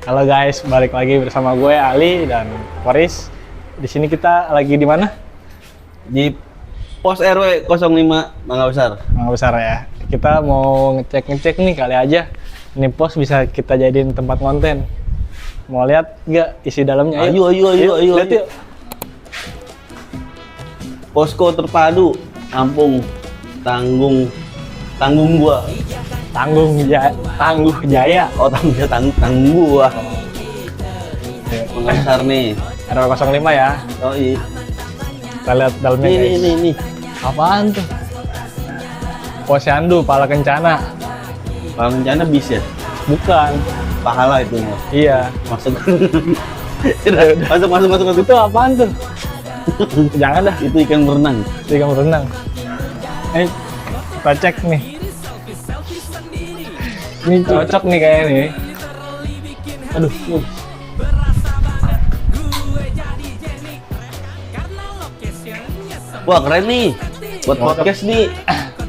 Halo guys, balik lagi bersama gue Ali dan Faris. Di sini kita lagi di mana? Di Pos RW 05 Mangga Besar. Mangga Besar ya. Kita mau ngecek nih kali aja. Ini pos bisa kita jadiin tempat konten. Mau lihat nggak isi dalamnya? Ayo. Lihat yuk. Posko terpadu Kampung Tanggung gua. Tangguh Jaya. Oh, tanggung gua. Mangga Besar nih. RW 05 ya. Oh iya. Kita lihat dalamnya guys. Nih. Apaan tuh? Posyandu, Pala Kencana. Kalau bencana bis ya? Bukan. Pahala itu mah. Iya. Masuk. masuk. Itu apaan tuh? Jangan dah. Itu ikan berenang. Ikan berenang. Kita cek nih. Ini cocok nih kayaknya nih. Aduh. Wah, keren nih. Buat podcast nih.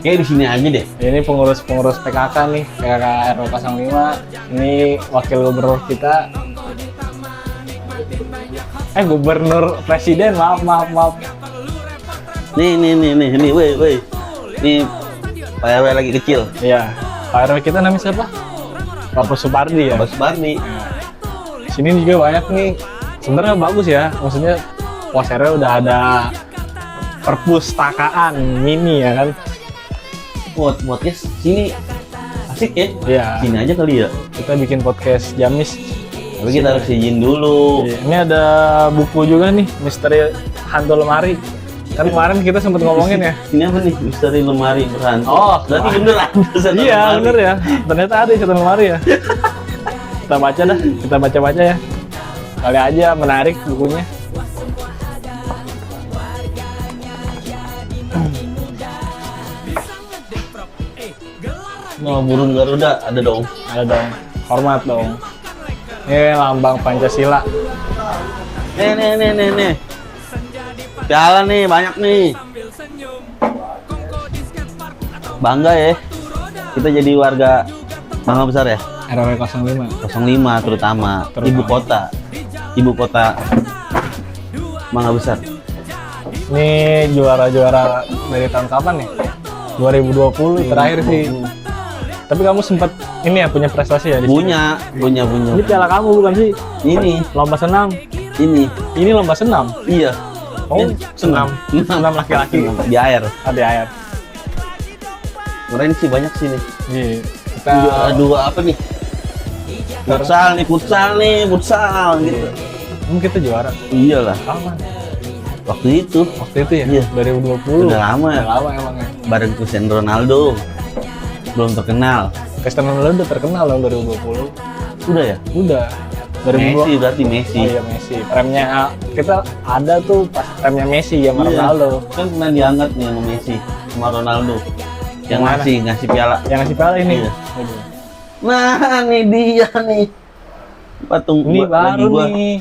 Kayak di sini aja deh. Ini pengurus PKK nih, PKK RW 05. Ini wakil gubernur kita. Gubernur presiden, maaf. Nih, woi. Nih Pak RW lagi kecil. Iya. Pak RW kita namanya siapa? Bapak Supardi ya. Bapak Supardi. Sini juga banyak nih. Sebenarnya bagus ya. Maksudnya pos RW udah ada perpustakaan mini ya kan. Podcast sini asik ya? Iya. Sini aja kali ya. Kita bikin podcast Jamis. Tapi kita harus izin dulu. Iya. Ini ada buku juga nih, Misteri Hantu Lemari. Kan kemarin kita sempat ngomongin ya. Ini apa nih? Misteri Lemari Berhantu. Oh, berarti bener ada setan iya, lemari. bener ya. Ternyata ada setan lemari ya. Kita baca dah, kita baca ya. Kali aja menarik bukunya. Oh, burung Garuda ada dong. Ada dong. Hormat dong. Ini lambang Pancasila. Nih. Piala nih, banyak nih. Bangga ya. Kita jadi warga Mangga Besar ya. RW 05. 05 terutama. Ibu kota Mangga Besar. Ini juara-juara dari tahun kapan nih? 2020 terakhir sih. Tapi kamu sempat ini ya punya prestasi ya di sini? Punya. Ini piala kamu bukan sih? Ini Lomba senam. Ini Lomba senam. iya. Oh, Ini senam laki-laki di air. Di air. Keren sih, banyak sih nih. Iya. Kita Dua apa nih? Futsal gitu. Emang kita juara. Iyalah. Kapan? Waktu itu Ya? Iya. 2020. Udah lama ya. Udah lama emang ya. Bareng Cristiano Ronaldo. Belum terkenal. Cristiano Ronaldo udah terkenal dong 2020. Udah ya? Udah. 2020. Berarti Messi. Oh iya Messi. Remnya kita ada tuh pas remnya Messi ya sama Iya. Ronaldo. Kan pernah diangkat nih sama Messi sama Ronaldo. Yang Mana? ngasih piala. Yang ngasih piala ini. Iya. Aduh. Nah, nih dia nih. Patung Ini baru gua. nih.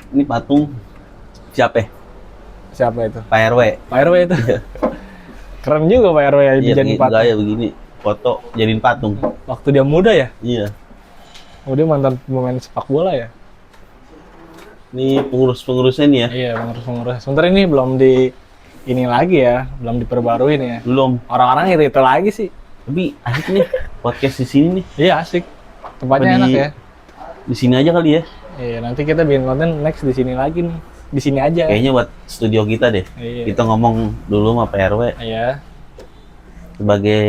Ini patung siapa ya? Siapa itu? Pak RW. Pak RW itu. Iya. Keren juga Pak RW ya Iya, dijadiin patung. gaya begini. Foto jadiin patung. Waktu dia muda ya? Iya. Oh dia mantan pemain sepak bola ya? Ini pengurus-pengurusnya nih ya. Iya pengurus. Sebentar ini belum di ini lagi ya, belum diperbaruin ya. Belum. Orang-orang itu lagi sih. Tapi asik nih podcast di sini nih. Iya asik. Tempatnya enak ya. Di sini aja kali ya. Iya nanti kita bikin konten next di sini lagi nih. Di sini aja. Kayaknya buat studio kita deh. Iya. Kita ngomong dulu sama Pak RW Iya. sebagai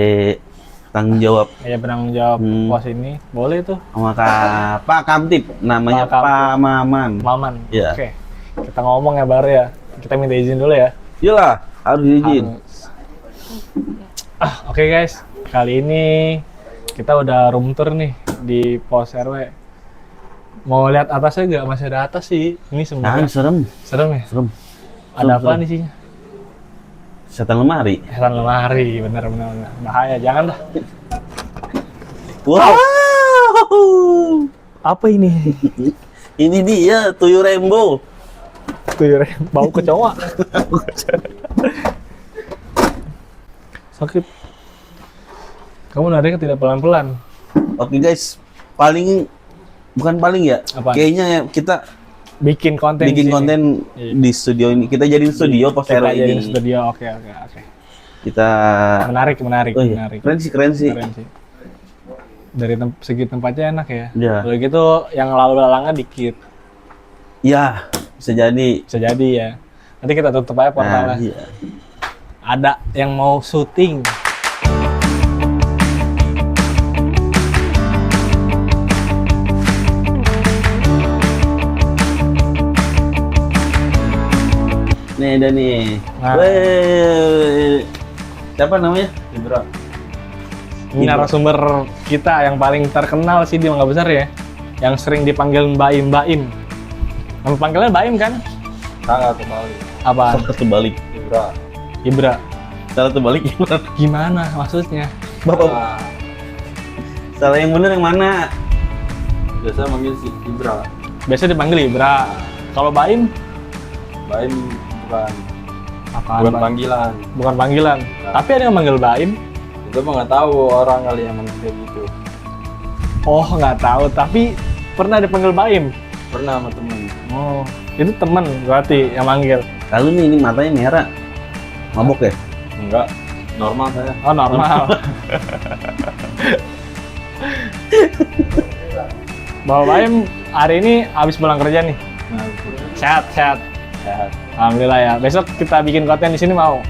tanggung jawab Iya penanggung jawab pos ini. Boleh tuh. sama Pak Kamtip. Namanya Pak Kamtip. Pak Maman. Maman. Iya. Oke. Kita ngomong ya baru ya. Kita minta izin dulu ya. Iyalah, harus izin. Oke guys. Kali ini kita udah room tour nih di pos RW. Mau lihat atasnya nggak? Masih ada atas sih. Ini Jangan sebenarnya. serem. Serem ya? Serem. Ada apa serem. isinya? Setan lemari. Setan lemari, bener. Bahaya, jangan dah. Wow. Apa ini? Ini dia tuyul rainbow. Tuyul bau kecoa. Sakit. Kamu nariknya tidak pelan-pelan. Oke guys, bukan paling ya. Apaan? Kayaknya ya kita Bikin konten bikin di sini. konten Iya. di studio ini. Kita jadiin studio pas Kita ini. jadi studio. Oke. Kita Menarik. oh iya, Menarik. keren sih. Keren sih. Dari segi tempatnya enak ya. Iya. Kalau gitu yang lalu lalangnya dikit. Ya, bisa jadi. Bisa jadi ya. Nanti kita tutup aja portalnya. Nah, iya. Ada yang mau syuting. Nih ada nih. Nah. Weh. Siapa namanya? Ibra. Ini narasumber kita yang paling terkenal sih di Mangga Besar ya. Yang sering dipanggil Baim. Nama panggilannya Baim kan? Salah kembali. Apaan? Salah terbalik. Ibra. Ibra. Salah terbalik gimana? Gimana maksudnya? Bapak. Ah, Salah yang bener yang mana? biasa manggil si Ibra. Biasa dipanggil Ibra. Kalau Baim? Baim bukan Apaan, bukan Bang? panggilan. Bukan panggilan. Nah. Tapi ada yang manggil Baim. Itu mah nggak tahu orang kali yang manggil kayak gitu. Oh, nggak tahu. Tapi pernah dipanggil Baim. Pernah sama temen. Oh, itu temen berarti yang manggil. Lalu nih ini matanya merah. Mabok ya? Enggak. Normal saya. Oh, normal. Bapak Baim hari ini habis pulang kerja nih. Nah, Sehat. sehat. Alhamdulillah ya. Besok kita bikin konten di sini mau.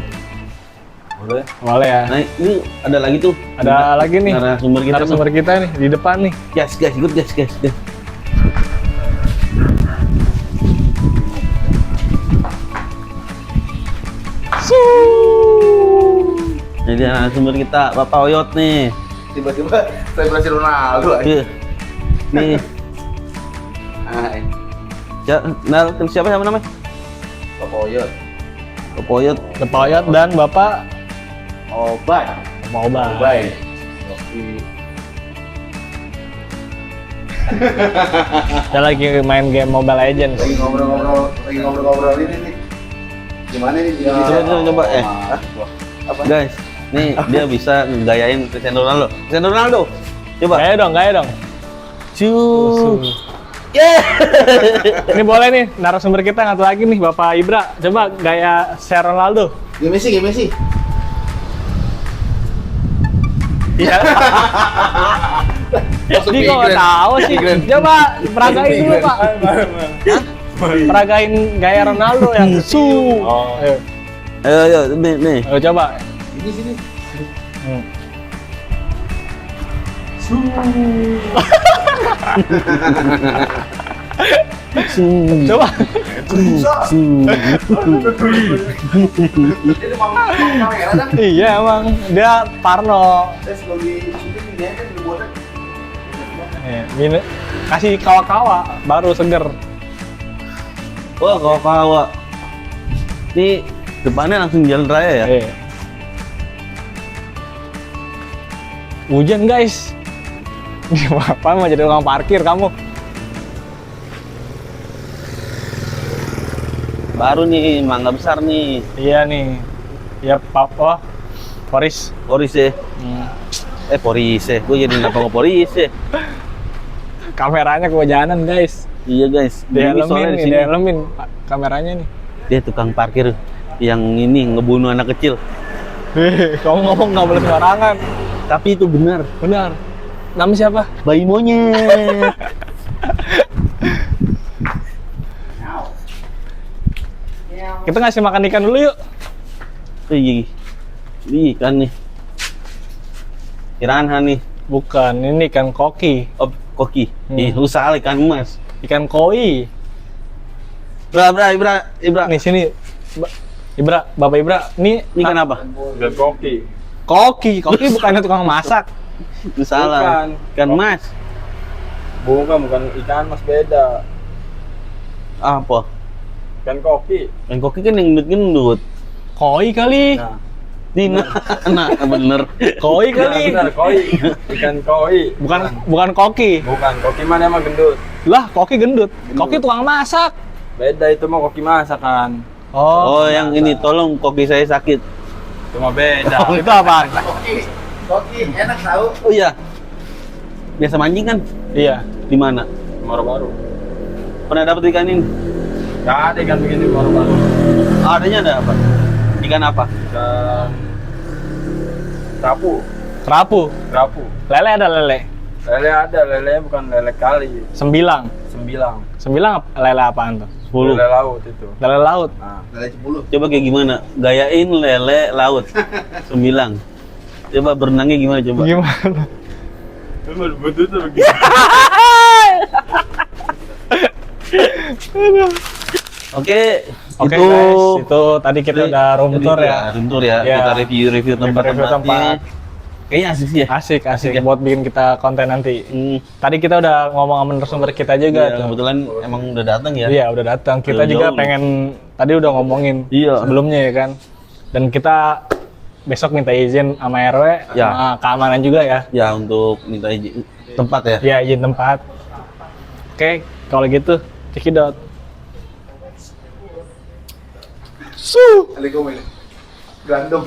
Boleh? Boleh ya. Nah, ini ada lagi tuh. Ada lagi nih. Narasumber kita. Narasumber kita nih di depan nih. Guys, ikut guys. Jadi narasumber kita Bapak Oyot nih. Tiba-tiba selebrasi Ronaldo aja. Iya. Nih. Hai, Siapa namanya? Bapak Oyot. Bapak Oyot. Bapak Oyot dan Bapak Obat. Obay. Baik. Kita lagi main game Mobile Legends. Lagi ngobrol-ngobrol ini nih. Gimana nih? Coba. Apa? Guys, nih dia bisa ngegayain Cristiano Ronaldo. Cristiano Ronaldo. Coba. Gaya dong. Cu. Ini boleh nih, narasumber kita satu lagi nih, Bapak Ibra. Coba gaya Cristiano Ronaldo. Gimana sih? Iya. Dia kok nggak tahu sih. Coba peragain dulu, Pak. Hah? Peragain gaya Ronaldo yang su. Oh. Ayo, Ayo, nih. ayo coba. Ini sini. Hmm. Coba. Ini mau kamera dah. Iya emang dia Parno. Saya sebelum di syuting ini kan dibuatnya. Kasih kawa-kawa baru seger. Wah, kawa-kawa. Ini depannya langsung jalan raya ya? Eh. Hujan guys. Apa mau jadi tukang parkir kamu? Baru nih, Mangga Besar nih. Iya nih. Ya Papa. Poris. Poris ya. Poris ya. Gue jadi kenapa nggak Poris ya? Kameranya kehujanan guys. Iya guys. Ini soalnya di sini. Dihelemin kameranya nih. Dia tukang parkir yang ini ngebunuh anak kecil. Kamu ngomong nggak boleh sembarangan. Tapi itu benar. Benar. Nama siapa? Bayi monyet. Kita ngasih makan ikan dulu yuk. Ih, kan nih. Piranha nih. Bukan, ini ikan koki. Oh, koki. Ih, usaha ikan emas. Ikan koi. Ibra. Nih sini. Ibra, Bapak Ibra. Ini Ini kan apa? Dan kopi. koki. Koki bukannya tukang masak. Itu salah. Bukan. Ikan emas. Bukan ikan mas, beda. Apa? Ikan kopi. Ikan koki kan yang gendut-gendut. Koi kali. Nah, Dina. Nah, bener. Koi kali. benar, koi. Ikan koi. Bukan koki. Bukan, koki mana emang gendut. Lah, koki gendut. Koki tukang masak. Beda itu mah koki masakan. Oh, yang ini tolong koki saya sakit. Itu mah beda. Itu apaan? Koki, enak tahu. Oh iya. Biasa mancing kan? Iya. Di mana? Baru-baru. Pernah dapat ikan ini? Gak ada ikan begini baru-baru. Adanya ada apa? Ikan apa? Ikan kerapu. Kerapu. Kerapu. Lele ada lele. Lele ada, lele bukan lele kali. Sembilang. Sembilang. Lele apaan tuh? 10. Lele laut itu. Lele laut. Nah, Lele 10. Coba kayak gimana? Gayain lele laut. 9. Coba berenangnya gimana coba? Gimana? betul tuh begitu. Oke, Oke itu guys, itu tadi kita udah room tour ya. Room tour ya. Ya. Kita review tempat-tempatnya. tempat. Kayaknya asik sih ya. Asik ya. buat bikin kita konten nanti. Tadi kita udah ngomong sama narasumber kita juga Iya, tuh. kebetulan emang udah datang ya. Iya, udah datang. Kita Jauh-jauh juga nih. pengen tadi udah ngomongin Iya. sebelumnya ya kan. Dan kita besok minta izin sama RW, Ya. sama keamanan juga ya. Ya, untuk minta izin tempat ya. Ya, izin tempat. Oke, kalau gitu, cekidot. Assalamualaikum ini. Gandum.